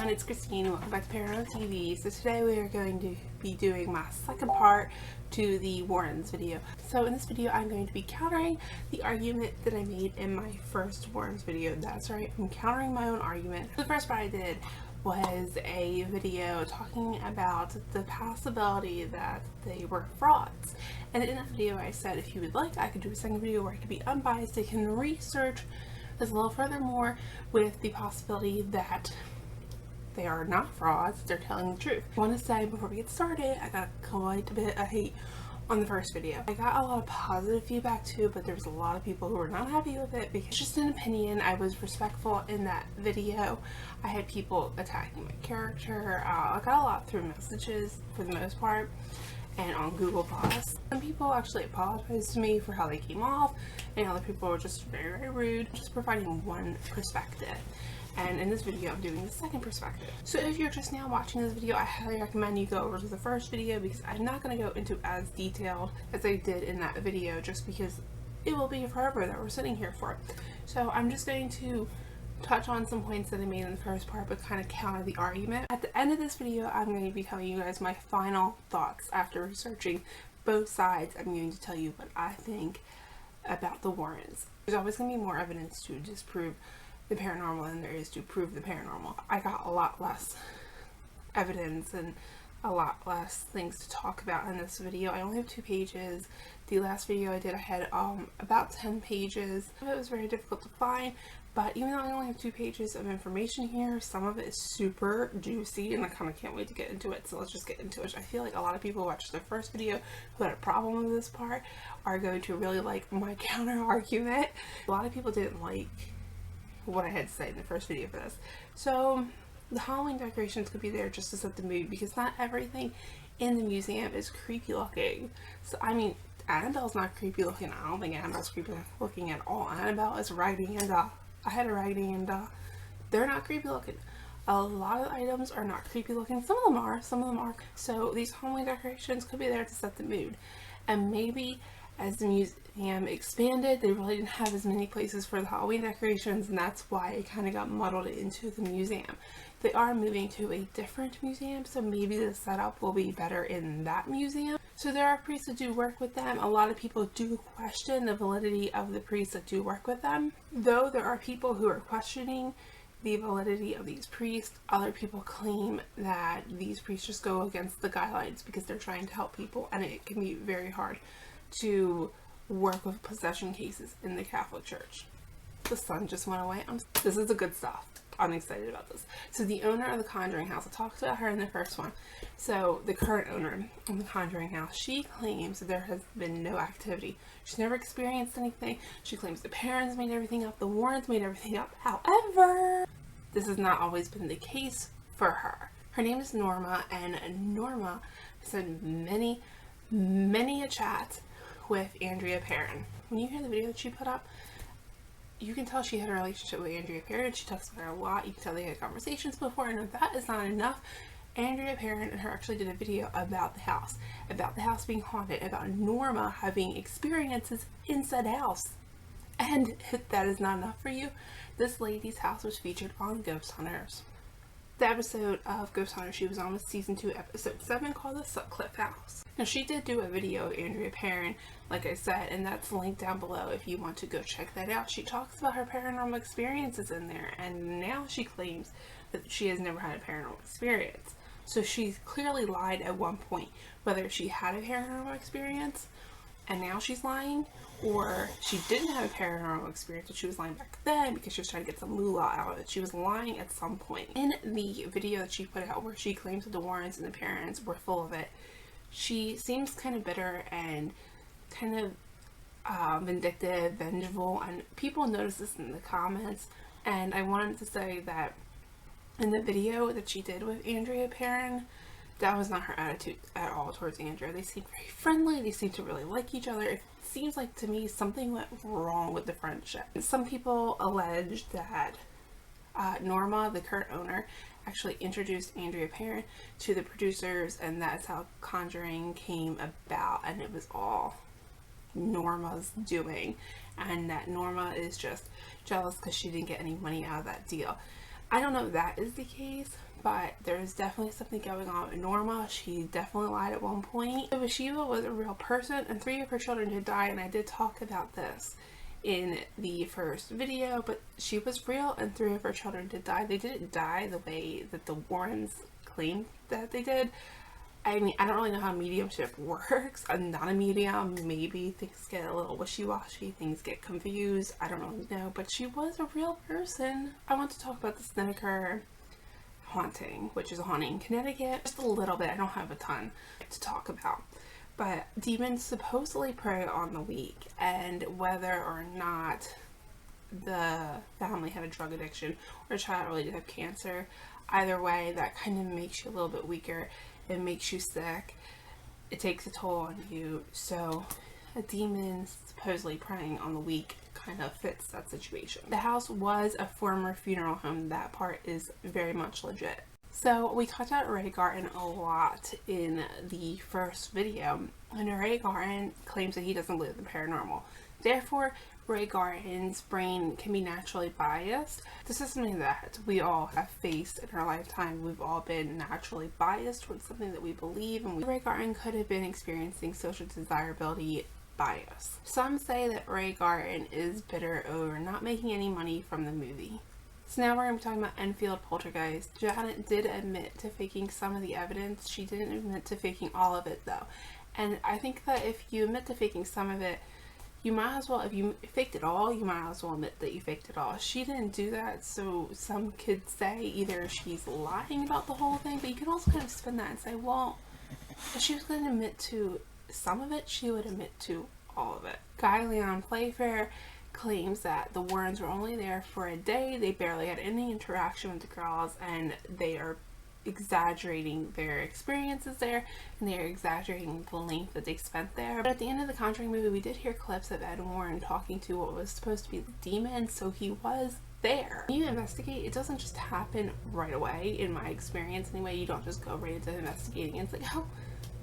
everyone, it's Christine and welcome back to Paranormal TV. So today we are going to be doing my second part to the Warrens video. So in this video I'm going to be countering the argument that I made in my first Warrens video. That's right, I'm countering my own argument. The first part I did was a video talking about the possibility that they were frauds. And in that video I said if you would like I could do a second video where I could be unbiased. I can research this a little furthermore with the possibility that they are not frauds, they're telling the truth. I want to say before we get started, I got quite a bit of hate on the first video. I got a lot of positive feedback too, but there was a lot of people who were not happy with it because it's just an opinion. I was respectful in that video. I had people attacking my character. I got a lot through messages for the most part and on Google+. Some people actually apologized to me for how they came off, and other people were just very, very rude. Just providing one perspective. And in this video I'm doing the second perspective. So if you're just now watching this video, I highly recommend you go over to the first video because I'm not going to go into as detailed as I did in that video just because it will be forever that we're sitting here for. So I'm just going to touch on some points that I made in the first part but kind of counter the argument. At the end of this video I'm going to be telling you guys my final thoughts after researching both sides. I'm going to tell you what I think about the Warrens. There's always going to be more evidence to disprove the paranormal than there is to prove the paranormal. I got a lot less evidence and a lot less things to talk about in this video. I only have 2 pages. The last video I did I had about 10 pages. It was very difficult to find, but even though I only have 2 pages of information here, some of it is super juicy and I kind of can't wait to get into it. So let's just get into it. I feel like a lot of people who watched the first video who had a problem with this part are going to really like my counter argument. A lot of people didn't like what I had to say in the first video for this. So the Halloween decorations could be there just to set the mood because not everything in the museum is creepy looking. So I mean, Annabelle's not creepy looking. I don't think Annabelle's creepy looking at all. Annabelle is Raggedy Ann doll. I had a Raggedy Ann doll. They're not creepy looking. A lot of items are not creepy looking. Some of them are. Some of them are. So these Halloween decorations could be there to set the mood. And maybe as the museum expanded, they really didn't have as many places for the Halloween decorations, and that's why it kind of got muddled into the museum. They are moving to a different museum, so maybe the setup will be better in that museum. So there are priests that do work with them. A lot of people do question the validity of the priests that do work with them. Though there are people who are questioning the validity of these priests, other people claim that these priests just go against the guidelines because they're trying to help people, and it can be very hard to work with possession cases in the Catholic Church. The sun just went away. This is the good stuff. I'm excited about this. So the owner of the Conjuring House, I talked about her in the first one. So the current owner of the Conjuring House, she claims that there has been no activity. She's never experienced anything. She claims the parents made everything up, the Warrens made everything up. However, this has not always been the case for her. Her name is Norma, and Norma has had many a chat with Andrea Perrin. When you hear the video that she put up, you can tell she had a relationship with Andrea Perrin. She talks about her a lot. You can tell they had conversations before, and if that is not enough, Andrea Perrin and her actually did a video about the house being haunted, about Norma having experiences in said house. And if that is not enough for you, this lady's house was featured on Ghost Hunters. The episode of Ghost Hunters she was on was season 2, episode 7, called the Sutcliffe House. Now she did do a video of Andrea Perrin, like I said, and that's linked down below if you want to go check that out. She talks about her paranormal experiences in there, and now she claims that she has never had a paranormal experience. So she clearly lied at one point, whether she had a paranormal experience and now she's lying, or she didn't have a paranormal experience but she was lying back then because she was trying to get some moolah out of it. She was lying at some point. In the video that she put out where she claims that the Warrens and the parents were full of it, she seems kind of bitter and kind of vindictive, vengeful, and people notice this in the comments. And I wanted to say that in the video that she did with Andrea Perrin, that was not her attitude at all towards Andrea. They seemed very friendly. They seemed to really like each other. It seems like to me something went wrong with the friendship. Some people allege that Norma, the current owner, actually introduced Andrea Perrin to the producers, and that's how Conjuring came about, and it was all Norma's doing, and that Norma is just jealous because she didn't get any money out of that deal. I don't know if that is the case, but there's definitely something going on with Norma. She definitely lied at one point. So Shiva was a real person, and 3 of her children did die, and I did talk about this in the first video, but she was real and 3 of her children did die. They didn't die the way that the Warrens claimed that they did. I mean, I don't really know how mediumship works. I'm not a medium. Maybe things get a little wishy-washy, things get confused. I don't really know, but she was a real person. I want to talk about the Snedeker haunting, which is a haunting in Connecticut. Just a little bit. I don't have a ton to talk about. But demons supposedly prey on the weak, and whether or not the family had a drug addiction or a child really did have cancer, either way, that kind of makes you a little bit weaker. It makes you sick. It takes a toll on you. So a demon supposedly preying on the weak kind of fits that situation. The house was a former funeral home. That part is very much legit. So we talked about Ray Garten a lot in the first video, and Ray Garten claims that he doesn't believe in the paranormal. Therefore, Ray Garten's brain can be naturally biased. This is something that we all have faced in our lifetime. We've all been naturally biased towards something that we believe, and Ray Garten could have been experiencing social desirability bias. Some say that Ray Garten is bitter over not making any money from the movie. So now we're going to be talking about Enfield Poltergeist. Janet did admit to faking some of the evidence. She didn't admit to faking all of it though. And I think that if you admit to faking some of it, you might as well, if you faked it all, you might as well admit that you faked it all. She didn't do that, so some could say either she's lying about the whole thing, but you can also kind of spin that and say, well, if she was going to admit to some of it, she would admit to all of it. Lyon Playfair claims that the Warrens were only there for a day. They barely had any interaction with the girls, and they are exaggerating their experiences there, and they are exaggerating the length that they spent there. But at the end of the Conjuring movie, we did hear clips of Ed Warren talking to what was supposed to be the demon, so he was there. When you investigate, it doesn't just happen right away, in my experience anyway. You don't just go right into investigating and it's like, oh,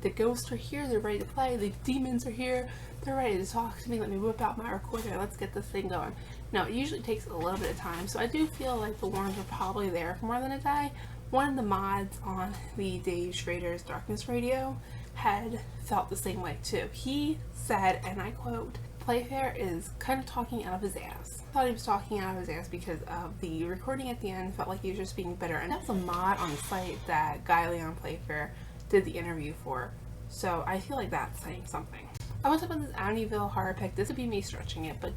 the ghosts are here, they're ready to play, the demons are here, they're ready to talk to me, let me whip out my recorder, let's get this thing going. No, it usually takes a little bit of time, so I do feel like the Warrens were probably there for more than a day. One of the mods on the Dave Schrader's Darkness Radio had felt the same way too. He said, and I quote, Playfair is kind of talking out of his ass. I thought he was talking out of his ass because of the recording at the end felt like he was just being bitter. And that's a mod on the site that Lyon Playfair did the interview for. So I feel like that's saying something. I want to talk about this Amityville horror pic. This would be me stretching it, but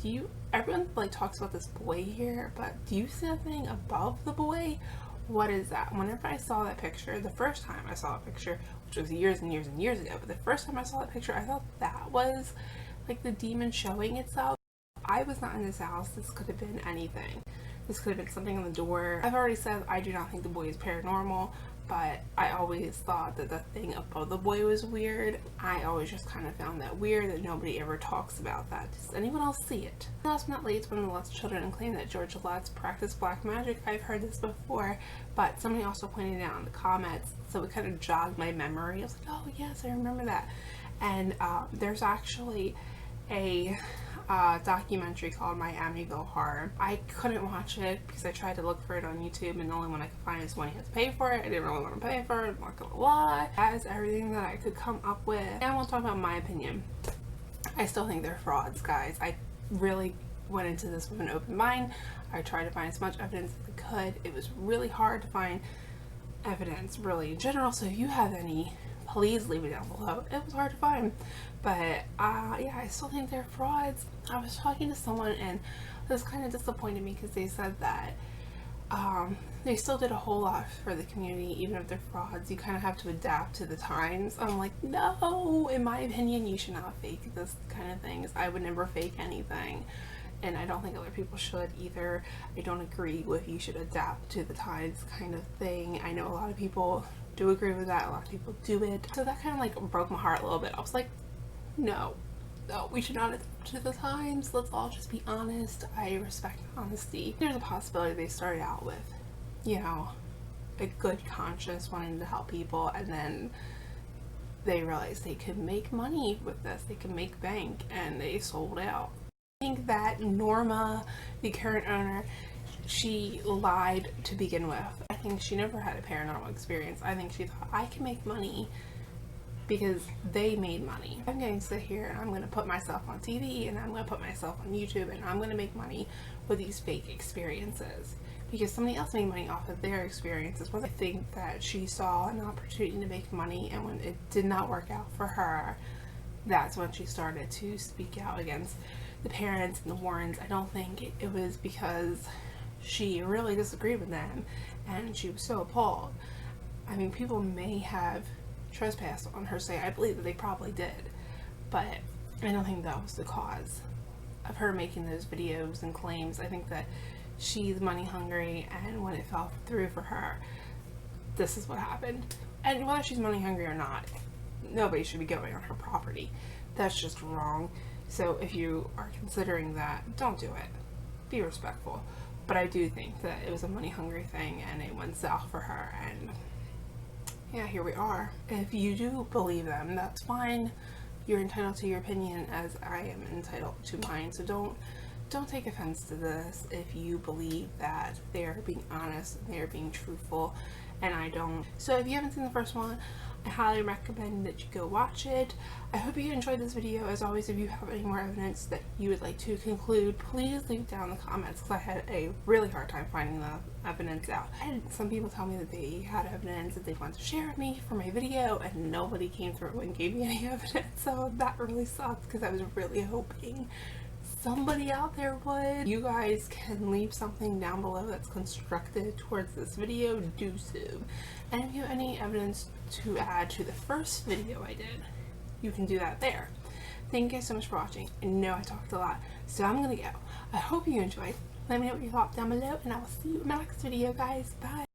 everyone like talks about this boy here, but do you see anything above the boy? What is that? Whenever I saw that picture, the first time I saw a picture, which was years and years and years ago, but the first time I saw that picture, I thought that was like the demon showing itself. I was not in this house. This could have been anything. This could have been something on the door. I've already said I do not think the boy is paranormal, but I always thought that the thing above the boy was weird. I always just kind of found that weird that nobody ever talks about that. Does anyone else see it? Last but not least, one of the Lutz children claimed that George Lutz practiced black magic. I've heard this before, but somebody also pointed it out in the comments, so it kind of jogged my memory. I was like, oh yes, I remember that. And there's actually a documentary called My Amityville Horror. I couldn't watch it because I tried to look for it on YouTube, and the only one I could find is one you have to pay for it. I didn't really want to pay for it, I'm not gonna lie. That is everything that I could come up with. And I want to talk about my opinion. I still think they're frauds, guys. I really went into this with an open mind. I tried to find as much evidence as I could. It was really hard to find evidence, really, in general, so if you have any, please leave it down below. It was hard to find, but yeah, I still think they're frauds. I was talking to someone and this kind of disappointed me because they said that they still did a whole lot for the community. Even if they're frauds, you kind of have to adapt to the times. I'm like, no, in my opinion, you should not fake this kind of things. I would never fake anything, and I don't think other people should either. I don't agree with you should adapt to the times kind of thing. I know a lot of people do agree with that, a lot of people do it, so that kind of like broke my heart a little bit. I was like, no, we should not adapt to the times. Let's all just be honest. I respect honesty. There's a possibility they started out with, you know, a good conscience wanting to help people, and then they realized they could make money with this, they could make bank, and they sold out. I think that Norma, the current owner, she lied to begin with. I think she never had a paranormal experience. I think she thought, I can make money because they made money. I'm going to sit here and I'm going to put myself on TV and I'm going to put myself on YouTube and I'm going to make money with these fake experiences because somebody else made money off of their experiences. I think that she saw an opportunity to make money, and when it did not work out for her, that's when she started to speak out against the parents and the Warrens. I don't think it was because she really disagreed with them and she was so appalled. I mean, people may have trespassed on her say. I believe that they probably did, but I don't think that was the cause of her making those videos and claims. I think that she's money hungry, and when it fell through for her, this is what happened. And whether she's money hungry or not, nobody should be going on her property. That's just wrong. So if you are considering that, don't do it. Be respectful. But I do think that it was a money hungry thing and it went south for her, and yeah, here we are. If you do believe them, that's fine. You're entitled to your opinion as I am entitled to mine. So don't take offense to this if you believe that they're being honest and they're being truthful, and I don't. So if you haven't seen the first one, I highly recommend that you go watch it. I hope you enjoyed this video. As always, if you have any more evidence that you would like to conclude, please leave down in the comments, because I had a really hard time finding the evidence out. And some people tell me that they had evidence that they wanted to share with me for my video, and nobody came through and gave me any evidence. So that really sucks, because I was really hoping somebody out there would. You guys can leave something down below that's constructive towards this video, do so. And if you have any evidence to add to the first video I did, you can do that there. Thank you guys so much for watching. I know I talked a lot, so I'm gonna go. I hope you enjoyed. Let me know what you thought down below, and I will see you in my next video, guys. Bye.